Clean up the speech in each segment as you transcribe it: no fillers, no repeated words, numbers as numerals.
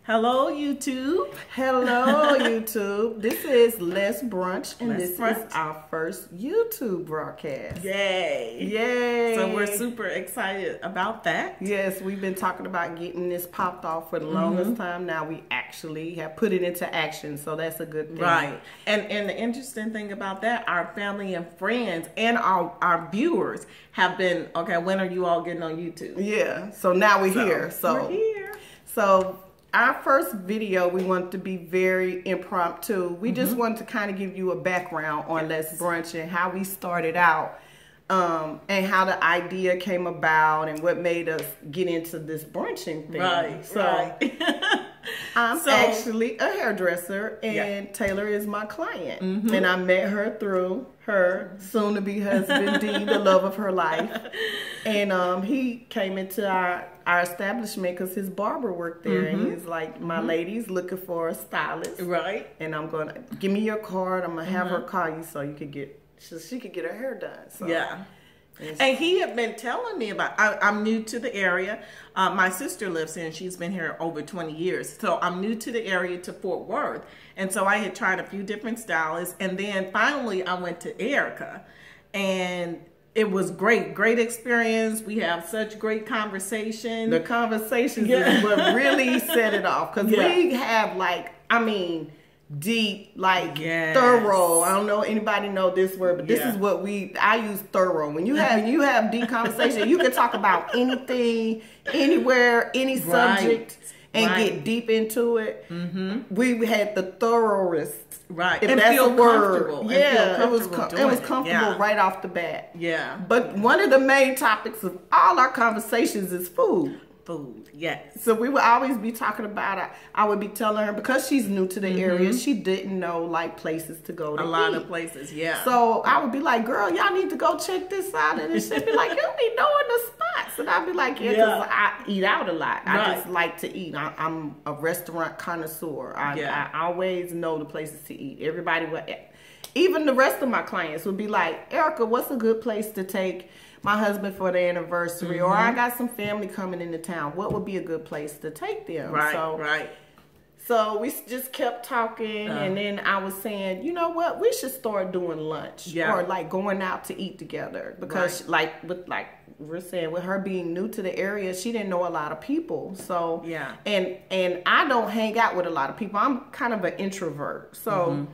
Hello, YouTube. Hello, YouTube. This is Let's Brunch, and Let's this Brunch. is our first YouTube broadcast. Yay. Yay. So we're super excited about that. Yes, we've been talking about getting this popped off for the longest time. Now we actually have put it into action, so that's a good thing. Right. And the interesting thing about that, our family and friends and our viewers have been, okay, when are you all getting on YouTube? Yeah, so now we're here. We're here. So our first video, we wanted to be very impromptu. We just wanted to kind of give you a background on Let's Brunch and how we started out, and how the idea came about and what made us get into this brunching thing. Right, so right. I'm actually a hairdresser, and Taylor is my client. And I met her through her soon-to-be husband, D, the love of her life. And he came into our establishment because his barber worked there. And he's like, my lady's looking for a stylist. Right. And I'm going to, give me your card. I'm going to have her call you so you could get, so she could get her hair done. So, yeah. And he had been telling me about, I'm new to the area. My sister lives here and she's been here over 20 years. So I'm new to the area, to Fort Worth. And so I had tried a few different stylists. And then finally I went to Erica. And it was great experience. We have such great conversation. The conversations is what really set it off. Because we have deep, thorough. I don't know anybody know this word, but this is what I use, thorough. When you have deep conversation, you can talk about anything, anywhere, any subject, and get deep into it. We had the thoroughness. Right. If and that's feel a word. comfortable. Yeah, it was comfortable right off the bat. Yeah. But one of the main topics of all our conversations is food. Food, yes. So we would always be talking about it. I would be telling her, because she's new to the area, she didn't know places to go to a lot of places, yeah. So I would be like, girl, y'all need to go check this out. And she'd be like, you be knowing the spots. And I'd be like, yeah, because I eat out a lot. I just like to eat. I'm a restaurant connoisseur. I always know the places to eat. Everybody would, even the rest of my clients would be like, Erica, what's a good place to take my husband for the anniversary, or I got some family coming into town. What would be a good place to take them? So we just kept talking, and then I was saying, you know what, we should start doing lunch, or going out to eat together, because we're saying, with her being new to the area, she didn't know a lot of people. So and I don't hang out with a lot of people. I'm kind of an introvert, so.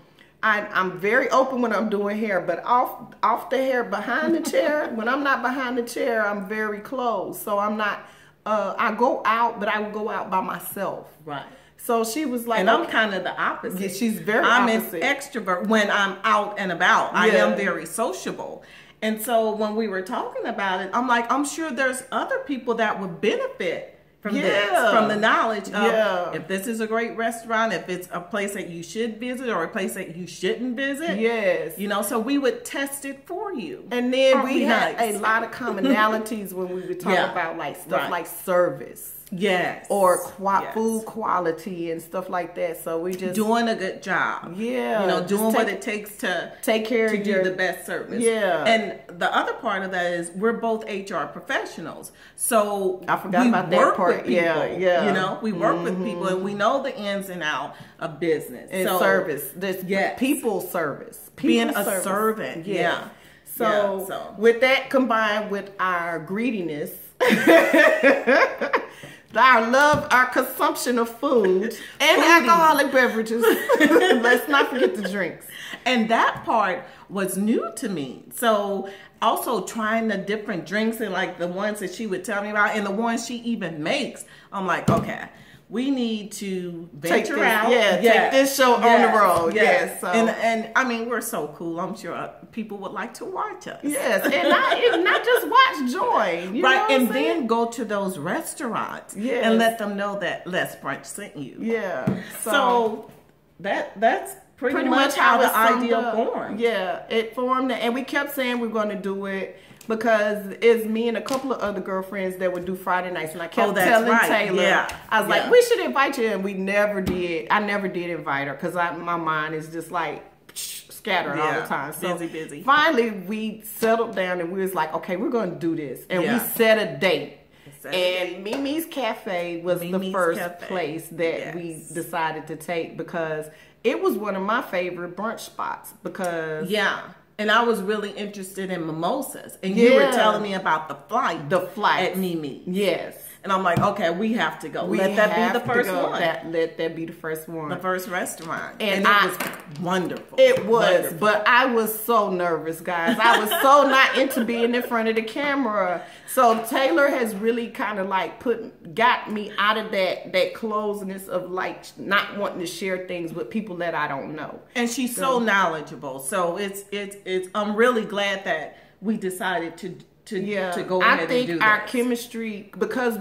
I'm very open when I'm doing hair, but off the hair, behind the chair, when I'm not behind the chair, I'm very closed. So I'm not, I go out, but I will go out by myself. Right. So she was like, and I'm kind of the opposite. Yeah, she's very I'm opposite. an extrovert when I'm out and about. I am very sociable. And so when we were talking about it, I'm like, I'm sure there's other people that would benefit from this, from the knowledge of if this is a great restaurant, if it's a place that you should visit or a place that you shouldn't visit. Yes. You know, so we would test it for you. And then we had a lot of commonalities when we would talk about stuff like service. Yes. Or food quality and stuff like that. So we just doing a good job. Yeah. You know, doing what it takes to take care of do the best service. Yeah. And the other part of that is we're both HR professionals. So I forgot about that part. People, You know, we work with people and we know the ins and outs of business. And service. This people service. Being a servant. Yeah. So with that combined with our greediness, our love, our consumption of food and alcoholic beverages. Let's not forget the drinks. And that part was new to me. So also trying the different drinks and the ones that she would tell me about and the ones she even makes. I'm like, okay, we need to venture out. Yeah, take this show on the road. Yes. So. And I mean, we're so cool. I'm sure people would like to watch us. Yes. And not just watch, join. You know what I'm saying? Then go to those restaurants and let them know that Let's Brunch sent you. Yeah. So that's pretty much how the idea formed. Yeah, it formed. And we kept saying we're going to do it, because it's me and a couple of other girlfriends that would do Friday nights, and I kept telling Taylor, I was like, we should invite you, and we never did. I never did invite her, because my mind is just scattered all the time. So busy. Finally, we settled down, and we was like, okay, we're going to do this, and we set a date. Saturday. And Mimi's Cafe was the first place that we decided to take because it was one of my favorite brunch spots because and I was really interested in mimosas, and you were telling me about the flight at Mimi. Yes. And I'm like, okay, we have to go. Let that be the first one. Let that be the first one. The first restaurant. And it was wonderful. It was. Wonderful. But I was so nervous, guys. I was so not into being in front of the camera. So Taylor has really kind of like got me out of that closeness of like not wanting to share things with people that I don't know. And she's so knowledgeable. So it's I'm really glad that we decided to go ahead and do this. I think our chemistry, because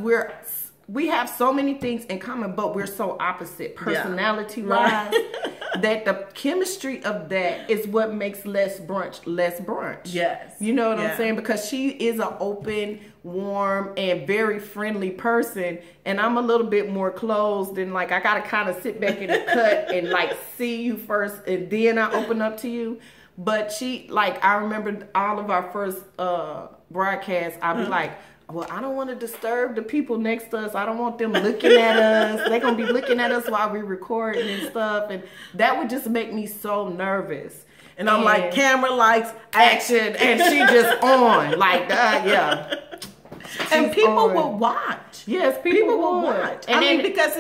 we have so many things in common, but we're so opposite personality-wise, that the chemistry of that is what makes less brunch. Yes. You know what I'm saying? Because she is an open, warm, and very friendly person, and I'm a little bit more closed, and like I gotta kind of sit back in the cut and like see you first, and then I open up to you. But she, like, I remember all of our first broadcasts, I'd be like, well, I don't want to disturb the people next to us. I don't want them looking at us. They're going to be looking at us while we're recording and stuff. And that would just make me so nervous. And I'm like, camera, lights, action. And she just on. Like, and people will watch. Yes, people will watch. And I mean, because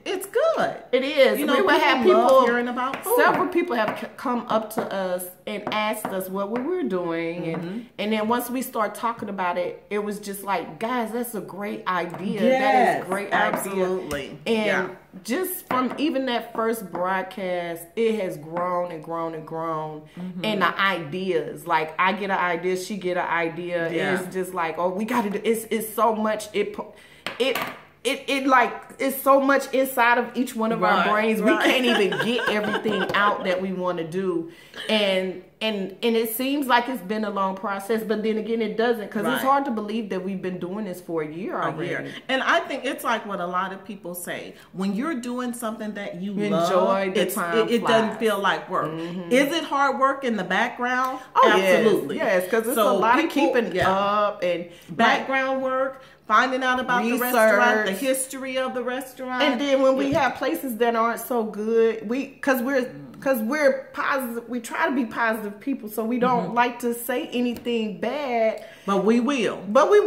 it's good. It is. You know, we would have people hearing about food. Several people have come up to us and asked us what we were doing, and then once we start talking about it, it was just like, guys, that's a great idea. Yes, that is a great absolutely. Idea. And just from even that first broadcast, it has grown and grown and grown. And the ideas, like I get an idea, she get an idea. It's just like, oh, we got to do. It's so much. It like it's so much inside of each one of our brains. We can't even get everything out that we want to do, and it seems like it's been a long process, but then again, it doesn't, because it's hard to believe that we've been doing this for a year already. And I think it's like what a lot of people say: when you're doing something that you enjoy, it doesn't feel like work. Is it hard work in the background? Oh, absolutely, yes, because it's a lot of keeping up and background work. Finding out about the restaurant, the history of the restaurant, and then when we have places that aren't so good, because we're positive, we try to be positive people, so we don't like to say anything bad, but we will. We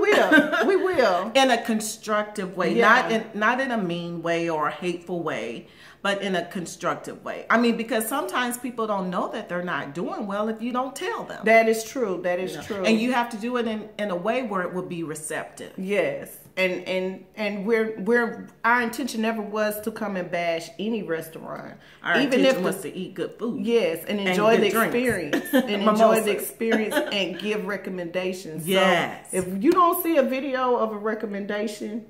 will in a constructive way, not in a mean way or a hateful way, but in a constructive way. I mean, because sometimes people don't know that they're not doing well if you don't tell them. That is true. That is true. And you have to do it in a way where it will be receptive. Yes. And we're our intention never was to come and bash any restaurant. Our intention was to eat good food. Yes, and enjoy the experience. And enjoy the experience and give recommendations. Yes. So if you don't see a video of a recommendation,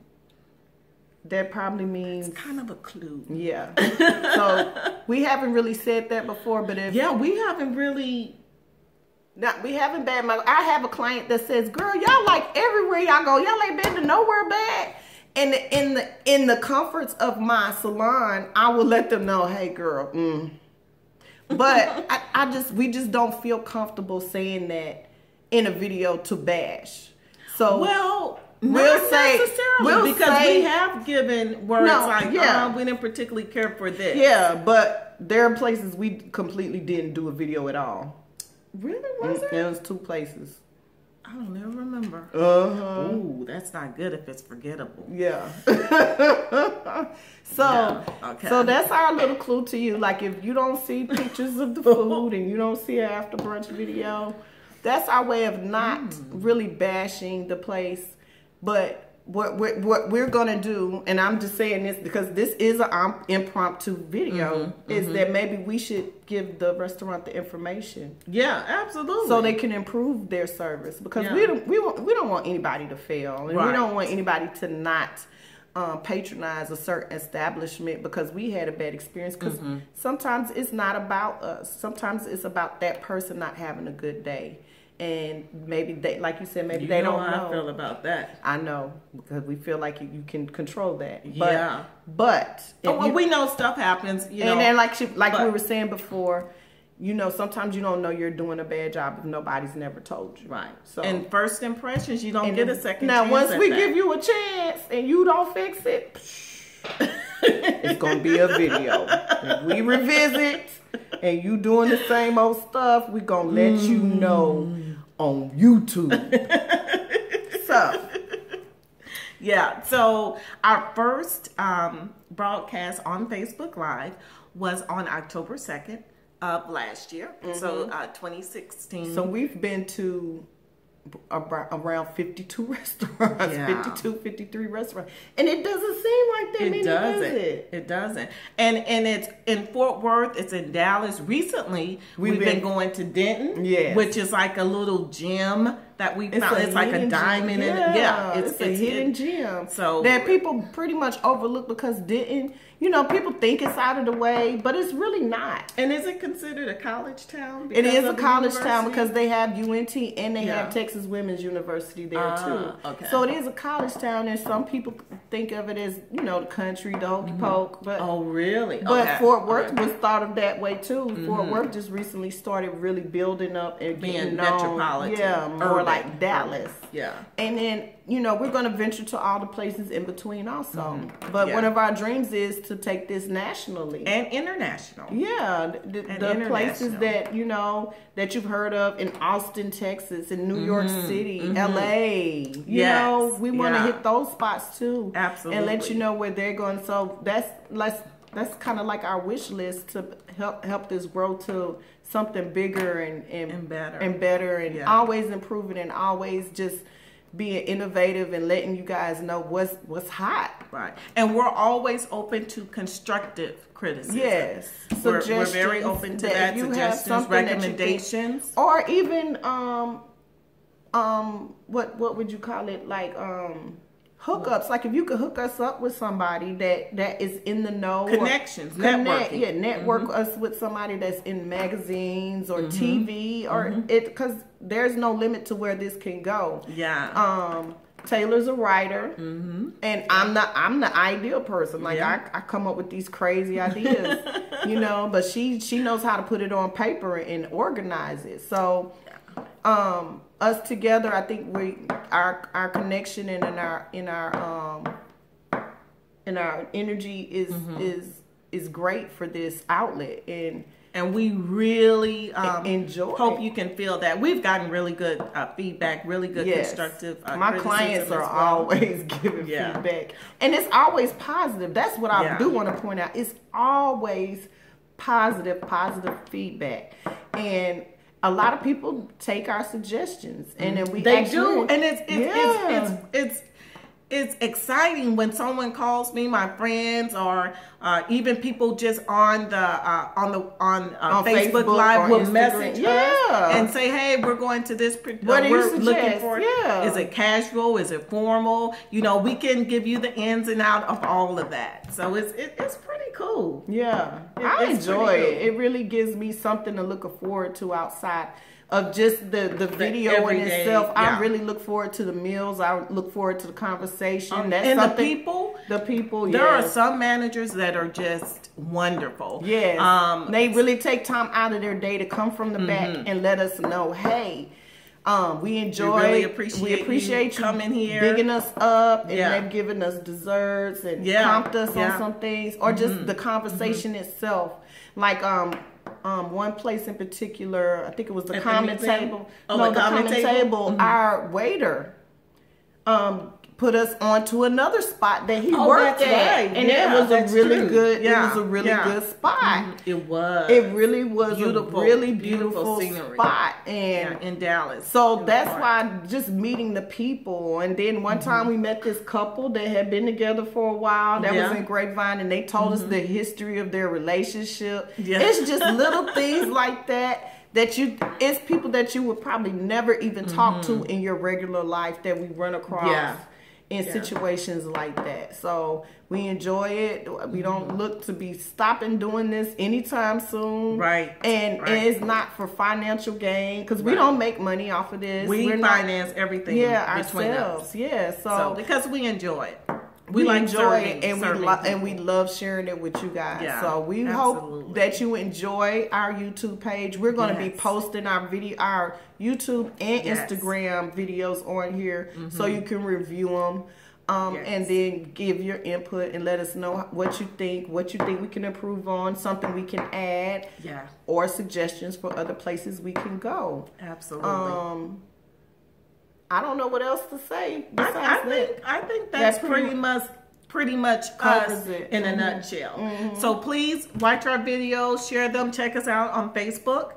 that probably means it's kind of a clue. Yeah. So we haven't really said that before, but if we haven't really. We haven't bad. I have a client that says, "Girl, y'all like everywhere y'all go. Y'all ain't been to nowhere bad." And in the comforts of my salon, I will let them know, "Hey, girl." But we just don't feel comfortable saying that in a video to bash. So we'll say because we have given words we didn't particularly care for this. Yeah, but there are places we completely didn't do a video at all. Really? Was it? There was 2 places. I don't ever remember. Ooh, that's not good if it's forgettable. Yeah. So that's our little clue to you. Like, if you don't see pictures of the food and you don't see an after brunch video, that's our way of not really bashing the place. But what we're gonna do, and I'm just saying this because this is an impromptu video, is that maybe we should give the restaurant the information. Yeah, absolutely. So they can improve their service, because we don't want anybody to fail, and we don't want anybody to not patronize a certain establishment because we had a bad experience. Because sometimes it's not about us. Sometimes it's about that person not having a good day. And maybe they, like you said, maybe they don't know. How I feel about that. I know, because we feel like you can control that. Yeah. But we know stuff happens. You know, and then like we were saying before, you know, sometimes you don't know you're doing a bad job if nobody's never told you. Right. So, and first impressions, you don't get a second now, chance. Now, once we that. give you a chance and you don't fix it, it's going to be a video. If we revisit and you doing the same old stuff, we going to let you know on YouTube. So, yeah. So our first broadcast on Facebook Live was on October 2nd of last year. So 2016. So we've been to around 52 restaurants, 52, 53 restaurants. And it doesn't seem like that many, does it? It doesn't. And it's in Fort Worth, it's in Dallas. Recently, we've been going to Denton, which is like a little gym that we found. It's like a diamond in it. Yeah, it's a hidden gem. So that people pretty much overlook because Denton, you know, people think it's out of the way, but it's really not. And is it considered a college town? It is a college town because they have UNT and they have Texas Women's University there too. Okay. So it is a college town, and some people think of it as, you know, the country, the hokey poke. But oh, really? But Fort Worth was thought of that way too. Fort Worth just recently started really building up and being metropolitan. Yeah, more like Dallas. Yeah. And then, you know, we're going to venture to all the places in between also. But one of our dreams is to take this nationally. And international. Yeah. The places that, you know, that you've heard of in Austin, Texas, in New York City, LA. You know, we want to hit those spots too. Absolutely. And let you know where they're going. So that's kind of like our wish list to help this grow to something bigger and better and always improving and always just being innovative and letting you guys know what's hot. Right. And we're always open to constructive criticism. Yes. We're very open to that. Suggestions, recommendations. Or even what would you call it? Like hookups. Like if you could hook us up with somebody that is in the know. Connections. Networking. Yeah, network us with somebody that's in magazines or TV or it, because there's no limit to where this can go. Yeah. Taylor's a writer, and I'm the ideal person. Like I come up with these crazy ideas, you know. But she knows how to put it on paper and organize it. So, us together, I think our connection and in our energy is great for this outlet, and we really enjoy. Hope you can feel that we've gotten really good feedback, really good constructive. My clients are always giving feedback, and it's always positive. That's what I do want to point out. It's always positive feedback, and a lot of people take our suggestions, and then they do, and it's exciting when someone calls me, my friends, or even people just on Facebook Live will message us and say, "Hey, we're going to this. What do you suggest? Looking for is it casual? Is it formal? You know, we can give you the ins and out of all of that. So it's pretty cool. Yeah, I enjoy it. It really gives me something to look forward to outside of just the video in itself. I really look forward to the meals. I look forward to the conversation. That's and something, the people. There are some managers that are just wonderful. Yes, they really take time out of their day to come from the back and let us know, hey, we enjoy. We appreciate you coming here, bigging us up, and they've given us desserts and comped us on some things, or just the conversation itself. Like one place in particular, I think it was the common table. The common table. Our waiter put us onto another spot that he worked at, and it was a really good. It was a really good spot. It was. It really was beautiful, a really beautiful spot, and in Dallas. So that's why just meeting the people, and then one time we met this couple that had been together for a while. That was in Grapevine, and they told us the history of their relationship. It's just little things like that. It's people that you would probably never even talk to in your regular life that we run across in situations like that. So we enjoy it. We don't look to be stopping doing this anytime soon. Right. And it's not for financial gain, because we don't make money off of this. We finance everything between ourselves. us. So because we enjoy it. we like enjoy serving, it, and we love sharing it with you guys. Yeah, so we hope that you enjoy our YouTube page. We're going to be posting our YouTube and Instagram videos on here, so you can review them. And then give your input and let us know what you think we can improve on, something we can add, or suggestions for other places we can go. Absolutely. I don't know what else to say. I think that's pretty much covers it in a nutshell. So please watch our videos, share them, check us out on Facebook.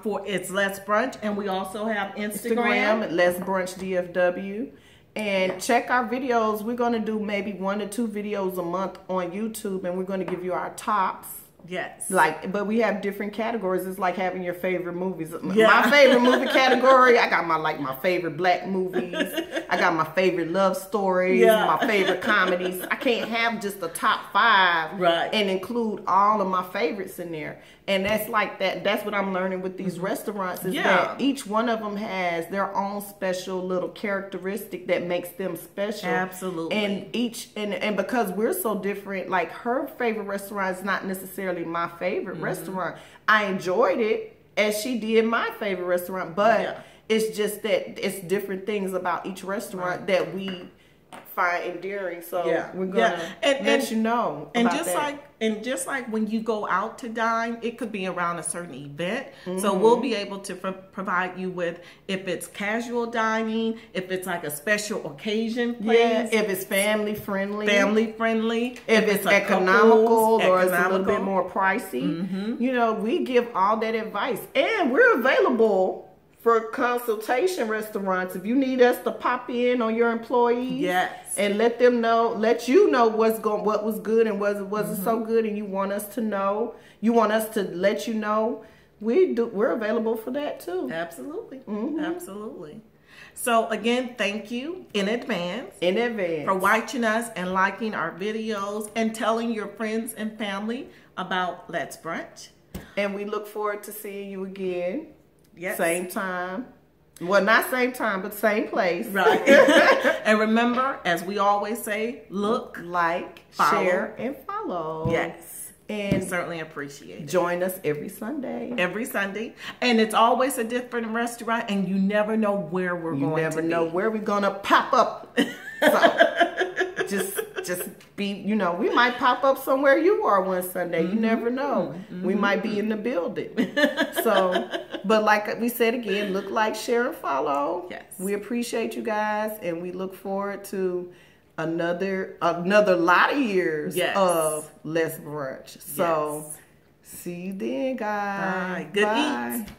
For it's Let's Brunch, and we also have Instagram Let's Brunch DFW. And check our videos. We're going to do maybe 1 to 2 videos a month on YouTube, and we're going to give you our tops. Yes. But we have different categories. It's like having your favorite movies. My favorite movie category, I got my favorite black movies. I got my favorite love stories, my favorite comedies. I can't have just the top 5 and include all of my favorites in there. And that's like that. That's what I'm learning with these restaurants is that each one of them has their own special little characteristic that makes them special. Absolutely. And because we're so different, like her favorite restaurant is not necessarily my favorite restaurant. I enjoyed it as she did my favorite restaurant, but it's just that it's different things about each restaurant that we find endearing. So we're gonna let you know. And just like when you go out to dine, it could be around a certain event. So we'll be able to provide you with if it's casual dining, if it's like a special occasion place, if it's family friendly, if it's economical or it's a little bit more pricey. You know, we give all that advice, and we're available for consultation restaurants. If you need us to pop in on your employees and let you know what was good and wasn't so good, and you want us to know, you want us to let you know, we're available for that too. Absolutely. Absolutely. So again, thank you in advance for watching us and liking our videos and telling your friends and family about Let's Brunch. And we look forward to seeing you again. Yes. Same time. Well, not same time, but same place. Right. And remember, as we always say, look, like, share, and follow. Yes. And we certainly appreciate it. Join us every Sunday. Every Sunday. And it's always a different restaurant, and you never know where we're going to be. You never know where we're going to pop up. So, just be, we might pop up somewhere you are one Sunday. You never know. We might be in the building. So, but like we said again, look, like, share, and follow. Yes. We appreciate you guys, and we look forward to another lot of years of Let's Brunch. So, see you then, guys. Bye. Good eats.